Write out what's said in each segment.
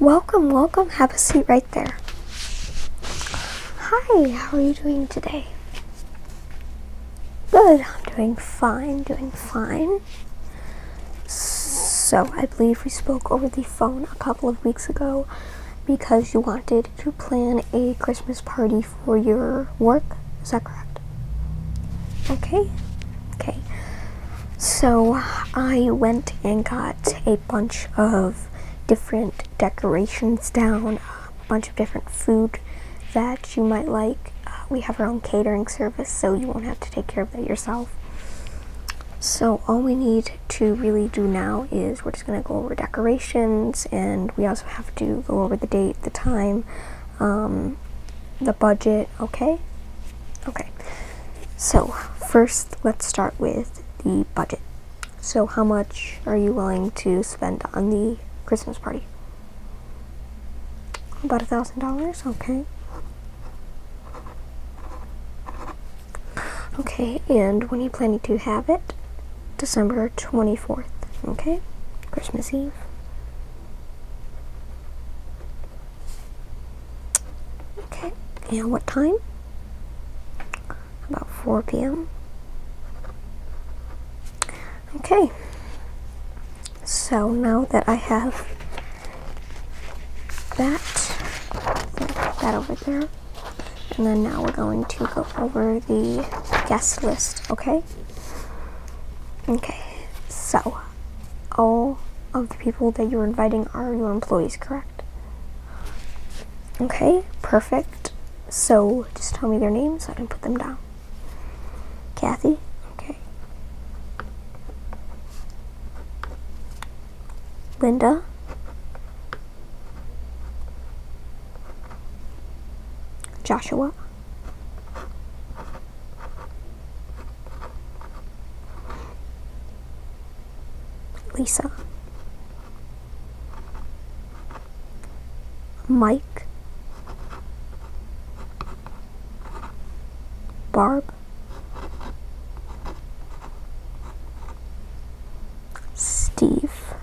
Welcome, welcome. Have a seat right there. Hi, how are you doing today? Good, I'm doing fine, So, I believe we spoke over the phone a couple of weeks ago because you wanted to plan a Christmas party for your work. Is that correct? Okay. So, I went and got a bunch of different decorations down, a bunch of different food that you might like. We have our own catering service, so you won't have to take care of that yourself. So all we need to really do now is we're just going to go over decorations, and we also have to go over the date, the time, the budget, okay? Okay. So first, let's start with the budget. So how much are you willing to spend on the Christmas party? About $1,000, okay. Okay, and when are you planning to have it? December 24th, okay? Christmas Eve. Okay, and what time? About 4 p.m. Okay, so now that I have that over there, and then now we're going to go over the guest list, okay? Okay, so all of the people that you're inviting are your employees, correct? Okay, perfect. So just tell me their names so I can put them down. Kathy, okay. Linda. Joshua. Lisa. Mike. Barb. Steve.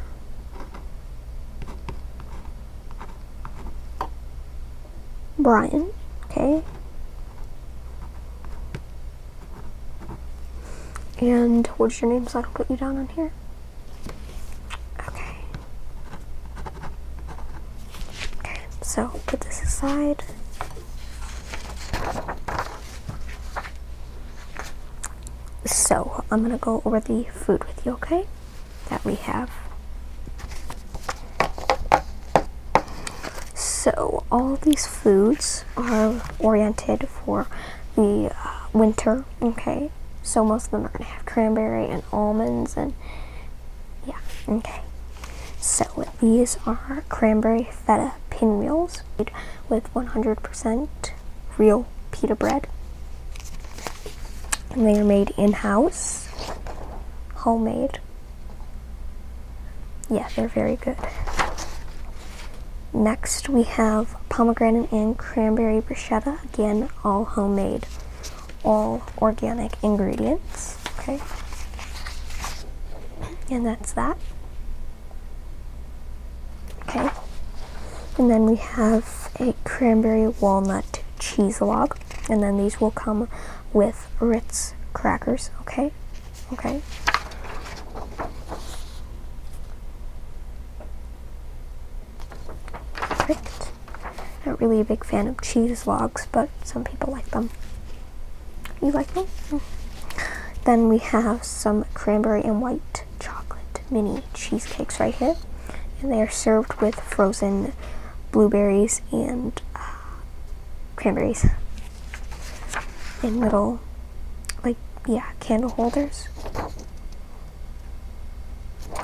Brian. Okay. And what's your name so I can put you down on here? Okay. Okay, so put this aside. So I'm gonna go over the food with you, okay? That we have. So all these foods are oriented for the winter, okay? So most of them are going to have cranberry and almonds and yeah, okay. So these are cranberry feta pinwheels made with 100% real pita bread. And they are made in-house, homemade. Yeah, they're very good. Next, we have pomegranate and cranberry bruschetta. Again, all homemade, all organic ingredients. Okay. And that's that. Okay. And then we have a cranberry walnut cheese log. And then these will come with Ritz crackers. Okay. Okay. Not really a big fan of cheese logs, but some people like them. You like them? Then we have some cranberry and white chocolate mini cheesecakes right here, and they are served with frozen blueberries and cranberries in little, candle holders.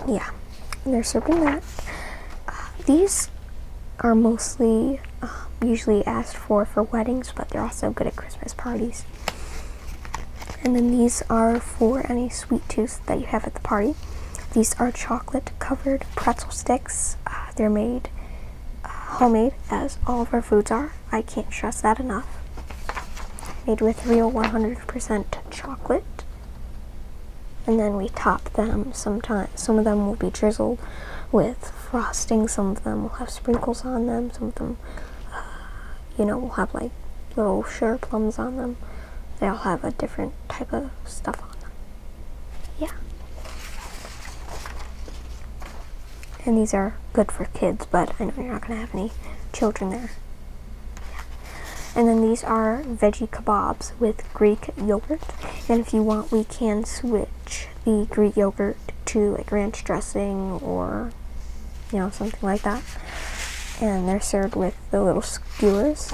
Yeah, and they're served in that. These are mostly usually asked for weddings, but they're also good at Christmas parties. And then these are for any sweet tooth that you have at the party. These are chocolate covered pretzel sticks. They're made homemade, as all of our foods are. I can't stress that enough. Made with real 100% chocolate. And then we top them sometimes. Some of them will be drizzled with frosting. Some of them will have sprinkles on them. Some of them, will have like little sugar plums on them. They all have a different type of stuff on them. Yeah. And these are good for kids, but I know you're not going to have any children there. Yeah. And then these are veggie kebabs with Greek yogurt. And if you want, we can switch the Greek yogurt to like ranch dressing or, something like that. And they're served with the little skewers.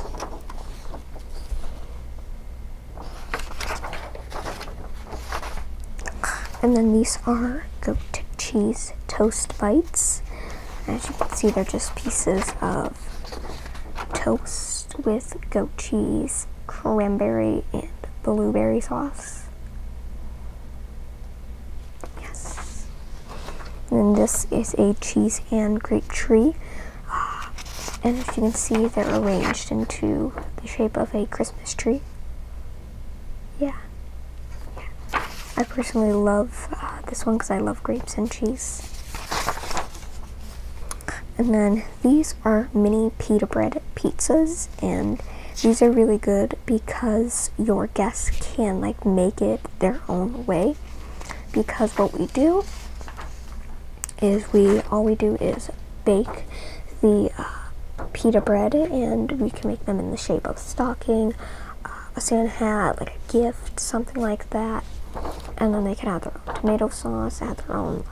And then these are goat cheese toast bites. As you can see, they're just pieces of toast with goat cheese, cranberry, and blueberry sauce. Yes. And then this is a cheese and grape tree. And as you can see, they're arranged into the shape of a Christmas tree. Yeah. I personally love this one because I love grapes and cheese. And then these are mini pita bread pizzas, and these are really good because your guests can make it their own way. Because what we do is all we do is bake the pita bread, and we can make them in the shape of a stocking, a Santa hat, like a gift, something like that. And then they can add their own tomato sauce, add their own,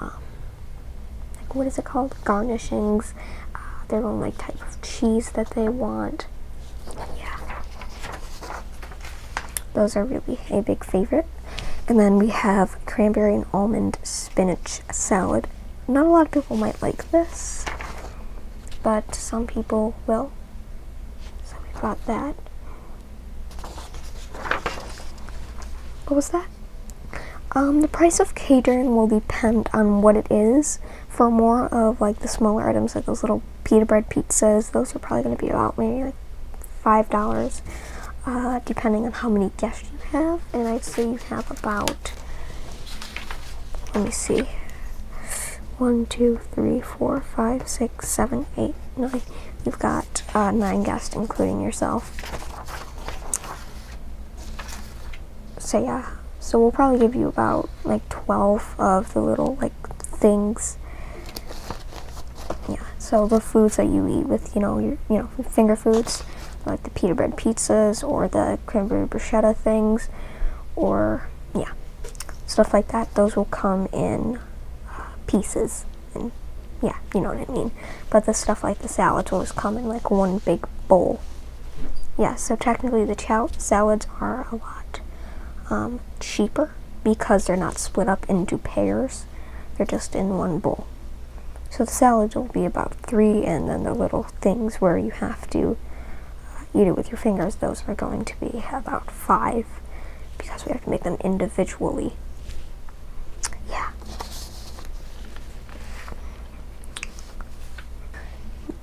what is it called? Garnishings, their own type of cheese that they want. Yeah. Those are really a big favorite. And then we have cranberry and almond spinach salad. Not a lot of people might like this, but some people will. So we've got that. What was that? The price of catering will depend on what it is. For more of the smaller items, like those little pita bread pizzas, those are probably going to be about maybe $5, depending on how many guests you have. And I'd say you have about, let me see, 1, 2, 3, 4, 5, 6, 7, 8, 9. You've got 9 guests, including yourself. So yeah. So we'll probably give you about 12 of the little things. Yeah. So the foods that you eat with your finger foods, like the pita bread pizzas or the cranberry bruschetta things, or stuff like that. Those will come in pieces, and you know what I mean. But the stuff like the salads will just come in one big bowl. Yeah. So technically the salads are a lot cheaper because they're not split up into pairs. They're just in one bowl. So the salads will be about 3, and then the little things where you have to eat it with your fingers, those are going to be about 5 because we have to make them individually. Yeah.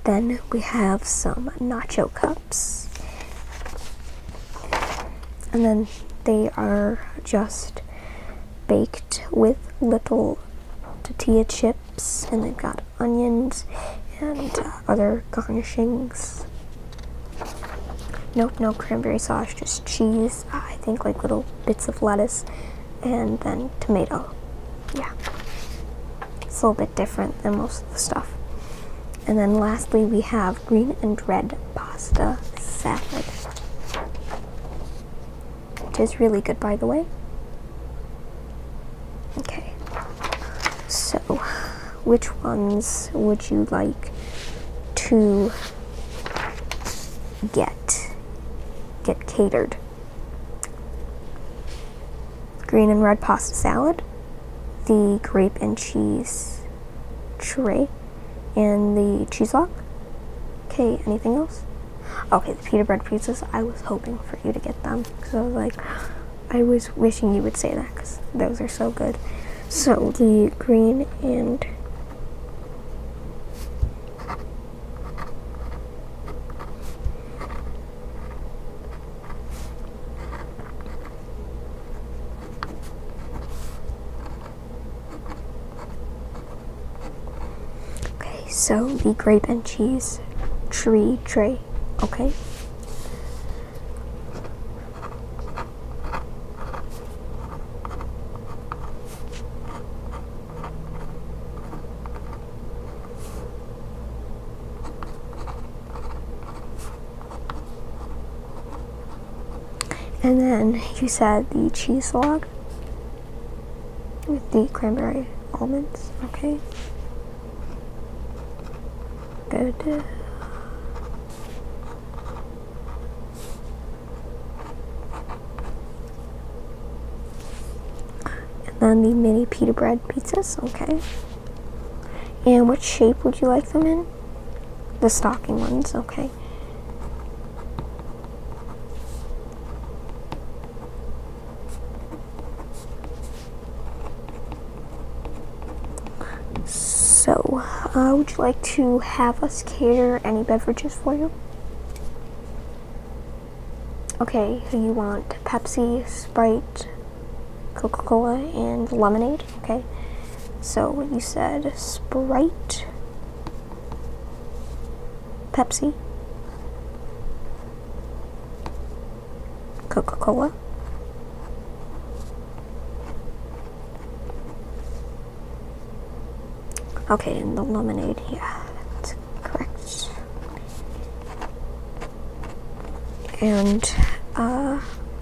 Then we have some nacho cups. And then they are just baked with little tortilla chips, and they've got onions and other garnishings. Nope, no cranberry sauce, just cheese. I think little bits of lettuce, and then tomato. Yeah. It's a little bit different than most of the stuff. And then lastly, we have green and red pasta salad. Is really good, by the way. Okay, so which ones would you like to get catered? Green and red pasta salad, the grape and cheese tray, and the cheese log. Okay, anything else? Okay, the pita bread pizzas, I was hoping for you to get them, because I was wishing you would say that, because those are so good. So, the green and so the grape and cheese tree tray, okay? And then you said the cheese log with the cranberry almonds, okay? Good. And then the mini pita bread pizzas, okay? And what shape would you like them in? The stocking ones, okay? So, would you like to have us cater any beverages for you? Okay, you want Pepsi, Sprite, Coca-Cola, and lemonade, okay? So, you said Sprite, Pepsi, Coca-Cola, okay, and the lemonade, yeah, that's correct. And,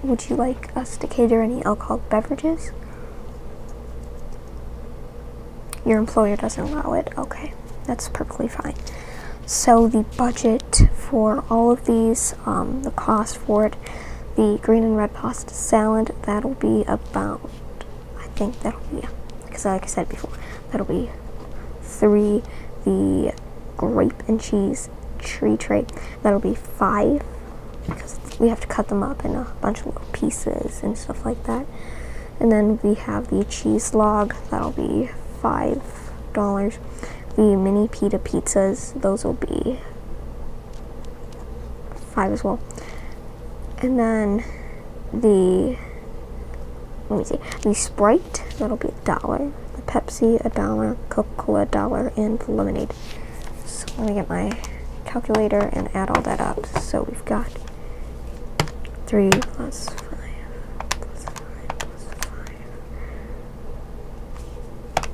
would you like us to cater any alcoholic beverages? Your employer doesn't allow it? Okay, that's perfectly fine. So the budget for all of these, the cost for it, the green and red pasta salad, that'll be about, I think that'll be, because like I said before, that'll be $3. The grape and cheese tree tray, that'll be $5, because we have to cut them up in a bunch of little pieces and stuff like that. And then we have the cheese log, that'll be $5. The mini pita pizzas, those will be $5 as well. And then the Sprite, that'll be $1. The Pepsi, $1. Coca-Cola, $1. And the lemonade. So let me get my calculator and add all that up. So we've got 3 plus 5 plus 5 plus 5 plus 1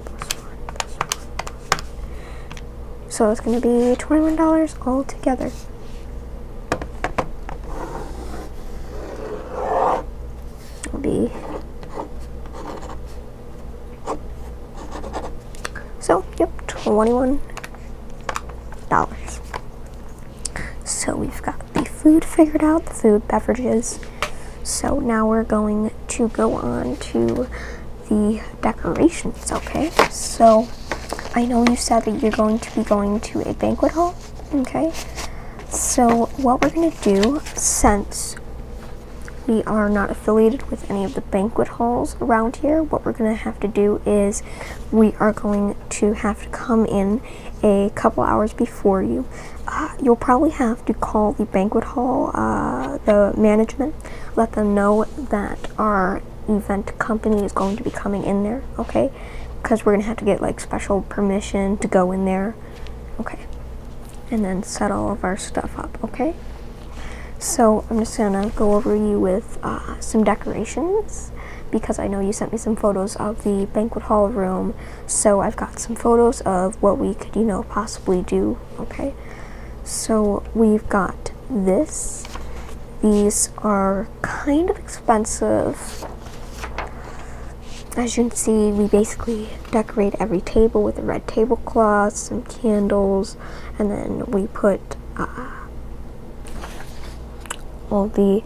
plus 1. So it's going to be $21 all together. It'll be so, yep, $21. So we've got the food figured out, the food, beverages. So now we're going to go on to the decorations, okay? So I know you said that you're going to be going to a banquet hall, okay? So what we're going to do, since we are not affiliated with any of the banquet halls around here, what we're going to have to do is we are going to have to come in a couple hours before you. You'll probably have to call the banquet hall, the management, let them know that our event company is going to be coming in there, okay? Because we're going to have to get like special permission to go in there, okay? And then set all of our stuff up, okay? So I'm just going to go over you with some decorations, because I know you sent me some photos of the banquet hall room, so I've got some photos of what we could, possibly do, okay? So we've got this. These are kind of expensive. As you can see, we basically decorate every table with a red tablecloth, some candles, and then we put all the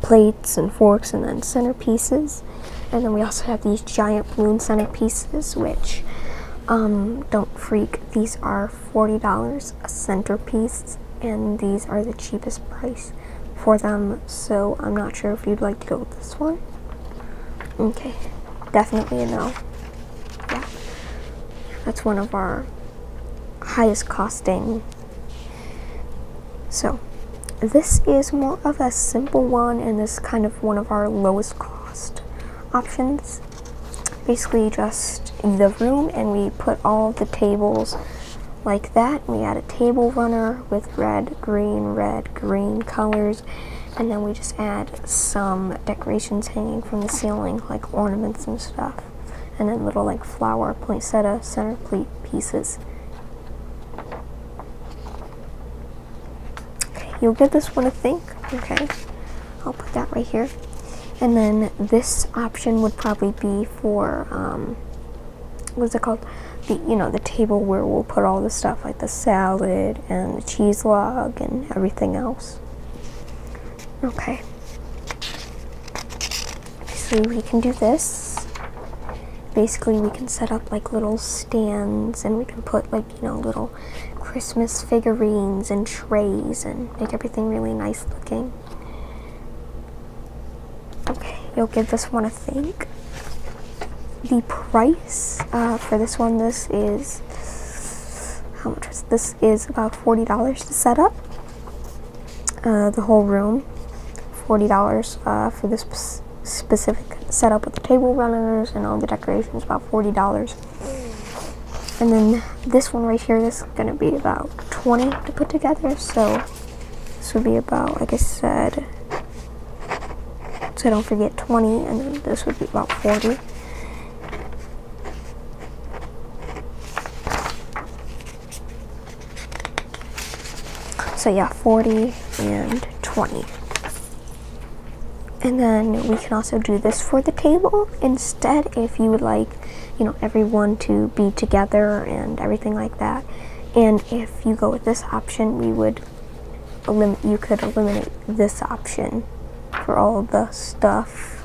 plates and forks and then centerpieces. And then we also have these giant balloon centerpieces, which don't freak, these are $40 a centerpiece, and these are the cheapest price for them, so I'm not sure if you'd like to go with this one. Okay, definitely a no. Yeah, that's one of our highest costing. So this is more of a simple one, and this is kind of one of our lowest cost options. Basically just the room, and we put all of the tables like that. We add a table runner with red, green colors, and then we just add some decorations hanging from the ceiling, like ornaments and stuff, and then little like flower poinsettia center plate pieces. Okay, you'll give this one a think. Okay, I'll put that right here. And then this option would probably be for what's it called? The table where we'll put all the stuff like the salad and the cheese log and everything else. Okay. So we can do this. Basically, we can set up like little stands, and we can put like, little Christmas figurines and trays and make everything really nice looking. Okay, you'll give this one a think. The price for this one, how much was this? Is about $40 to set up the whole room. $40 for this specific setup with the table runners and all the decorations, about $40. And then this one right here, this is going to be about $20 to put together. So this would be about, like I said, so don't forget 20, and then this would be about 40. So yeah, 40 and 20. And then we can also do this for the table instead, if you would like, everyone to be together and everything like that. And if you go with this option, you could eliminate this option for all the stuff,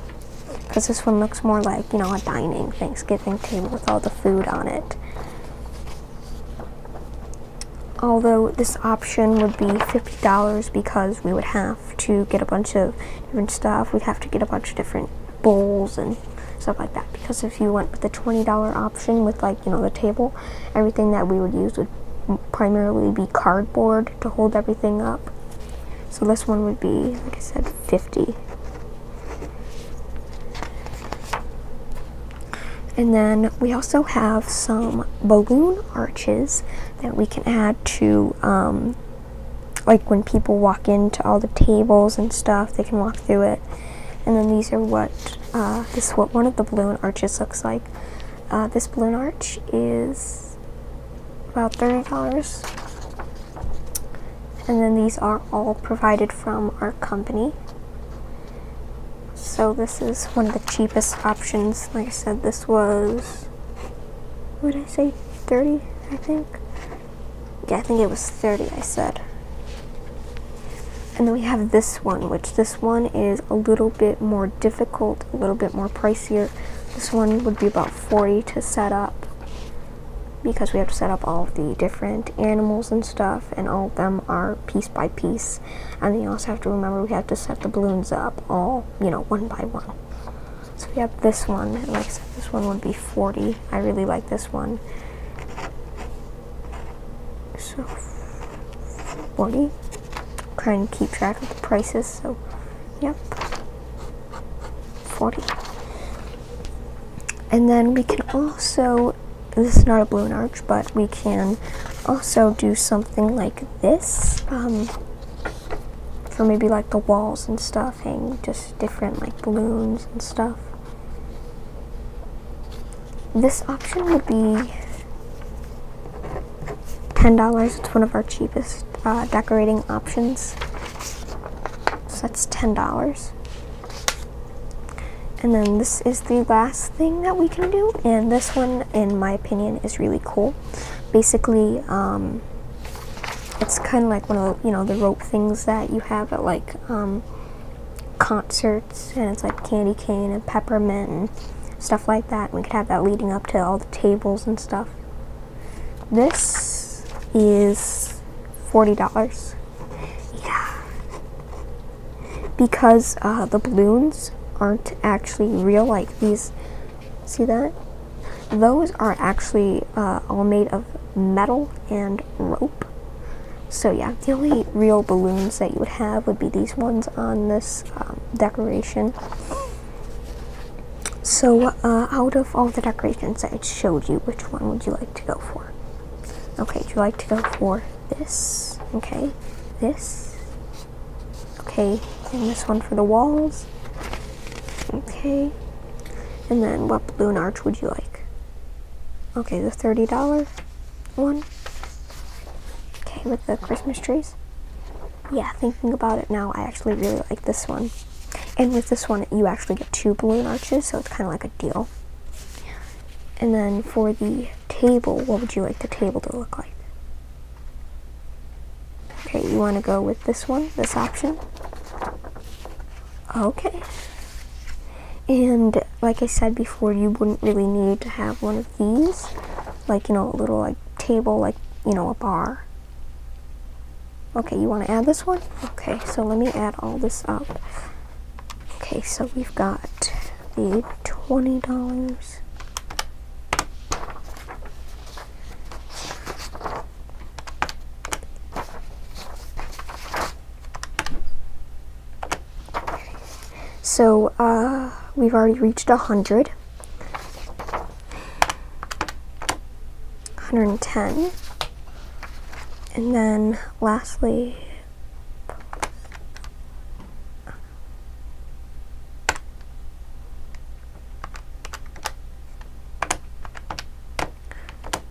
because this one looks more like, a dining Thanksgiving table with all the food on it. Although this option would be $50 because we would have to get a bunch of different stuff. We'd have to get a bunch of different bowls and stuff like that, because if you went with the $20 option with the table, everything that we would use would primarily be cardboard to hold everything up. So this one would be, like I said, $50. And then we also have some balloon arches that we can add to, like when people walk into all the tables and stuff, they can walk through it. And then these are what one of the balloon arches looks like. This balloon arch is about $30. And then these are all provided from our company. So this is one of the cheapest options. Like I said, this was, what did I say, 30, I think? Yeah, I think it was 30, I said. And then we have this one, which this one is a little bit more difficult, a little bit more pricier. This one would be about $40 to set up, because we have to set up all of the different animals and stuff, and all of them are piece by piece. And then you also have to remember we have to set the balloons up all, one by one. So we have this one, and like I said, this one would be $40. I really like this one. So $40. Trying to keep track of the prices, so yep, $40. And then we can also, this is not a balloon arch, but we can also do something like this for maybe like the walls and stuff, hang just different like balloons and stuff. This option would be $10. It's one of our cheapest decorating options. So that's $10. And then this is the last thing that we can do, and this one, in my opinion, is really cool. Basically, it's kind of like one of the, the rope things that you have at like concerts, and it's like candy cane and peppermint and stuff like that. We could have that leading up to all the tables and stuff. This is $40. Yeah, because the balloons aren't actually real, like these, see that? Those are actually all made of metal and rope. So yeah, the only real balloons that you would have would be these ones on this decoration. So out of all the decorations I showed you, which one would you like to go for? Okay, do you like to go for this? Okay, this. Okay, and this one for the walls. Okay, and then what balloon arch would you like? Okay, the $30 one. Okay, with the Christmas trees. Yeah, thinking about it now, I actually really like this one. And with this one, you actually get 2 balloon arches, so it's kind of like a deal. And then for the table, what would you like the table to look like? Okay, you want to go with this one, this option? Okay. And like I said before, you wouldn't really need to have one of these, like, you know, a little like table, like, you know, a bar. Okay, you want to add this one? Okay, so let me add all this up. Okay, so we've got the $20. So, we've already reached 100. 110. And then, lastly,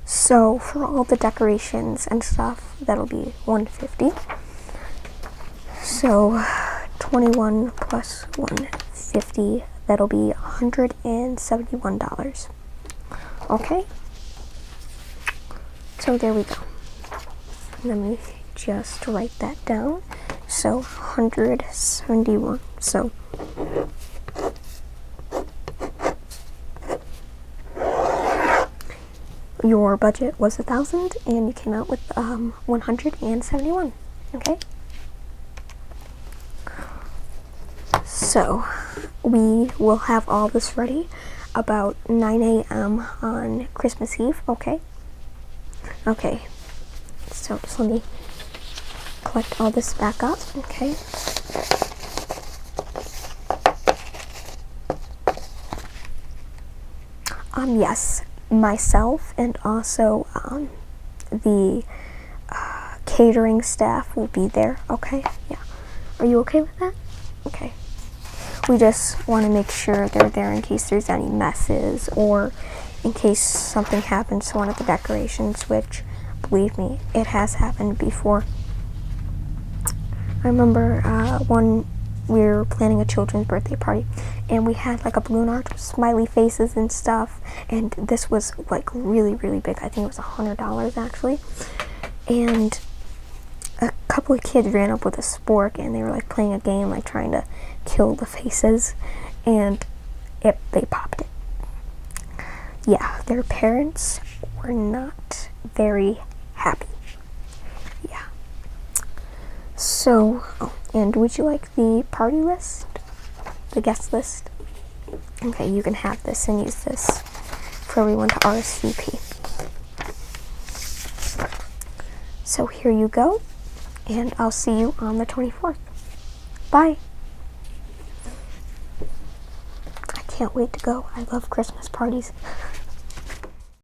so for all the decorations and stuff, that'll be $150. So 21 plus 150, that'll be $171. Okay, so there we go. Let me just write that down. So 171. So your budget was $1,000 and you came out with 171. Okay, so we will have all this ready about 9 a.m. on Christmas Eve. Okay, so just let me collect all this back up. Okay, yes, myself and also the catering staff will be there. Okay, yeah, are you okay with that? Okay, we just want to make sure they're there in case there's any messes or in case something happens to one of the decorations, which, believe me, it has happened before. I remember when we were planning a children's birthday party and we had like a balloon arch with smiley faces and stuff, and this was like really, really big. I think it was $100 actually. And a couple of kids ran up with a spork and they were like playing a game, like trying to kill the faces, and they popped it. Yeah, their parents were not very happy. Yeah. So, and would you like the party list? The guest list? Okay, you can have this and use this for everyone to RSVP. So here you go, and I'll see you on the 24th. Bye. I can't wait to go. I love Christmas parties.